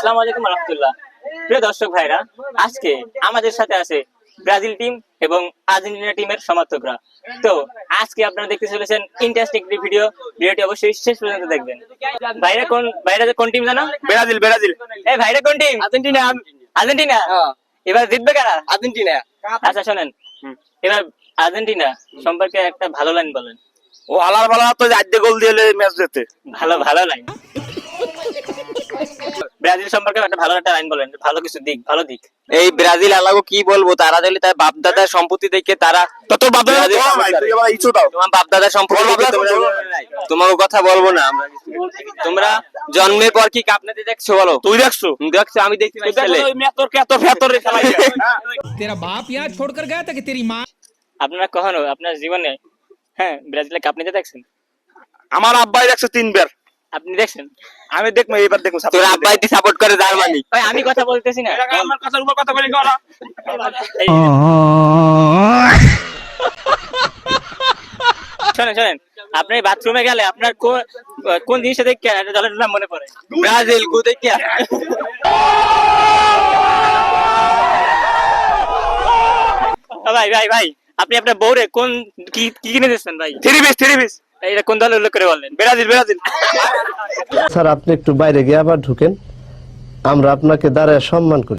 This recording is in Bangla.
আসসালামু আলাইকুম রাহমাতুল্লাহ। প্রিয় দর্শক ভাইরা, আজকে আমাদের সাথে আছে ব্রাজিল টিম এবং আর্জেন্টিনা টিমের সমর্থকরা। তো আজকে আপনারা দেখতে চলেছেন ইন্টারেস্টিং ভিডিও। ভিডিওটি অবশ্যই শেষ পর্যন্ত দেখবেন। ভাইরা কোন টিম জানো? Brazil Brazil. এই ভাইরা কোন টিম? আর্জেন্টিনা। আর্জেন্টিনা। এবার জিতবে কারা? আর্জেন্টিনা। আচ্ছা শোনেন, এবার আর্জেন্টিনা সম্পর্কে একটা ভালো লাইন বলেন। ও আলার বালা তো আজকে গোল দিয়ে ম্যাচ জিতে। ভালো ভালো লাইন। ব্রাজিল সম্পর্কে একটা লাইন বলেন, ভালো কিছু দিক, ভালো দিক। এই ব্রাজিল আলাগো কি বলবো, তারা যদি তার বাপ দাদার সম্পত্তি দেখে তারা তোর বাপ দাদা ইচ্ছু দাও। তোমার বাপ দাদার সম্পত্তি দেখে তোমাকে কথা বলবো না আমরা। তোমরা জন্মের পর কি কাপ নিতে দেখছো বলো? তুই দেখছো? দেখছো? আমি দেখছি না ছেলে। तेरा बाप यहाँ छोड़कर गया था कि तेरी माँ? আপনারা কখনো আপনার জীবনে ব্রাজিলের কাপ নিতে দেখছেন? আমার আব্বাই দেখছে 3 বার। আপনি দেখছেন? আমি দেখবো এবার দেখবো। তোর আব্বাই দি সাপোর্ট করে জার্মানি। ভাই আমি কথা বলতেছি না, আমার কথার উপর কথা বলি গলা। শোনেন, আপনি বাথরুমে গেলে আপনার কোন জিনিসটা দেখে একটা দলের নাম মনে পড়ে? ব্রাজিল কো দেখে ভাই আপনি আপনার বউরে কোন কি কিনে দিচ্ছেন ভাই? 3 পিস। এটা কোন দলের উল্লেখ করে বললেন? ব্রাজিল। স্যার আপনি একটু বাইরে গিয়ে আবার ঢুকেন, আমরা আপনাকে দাঁড়ায় সম্মান করি।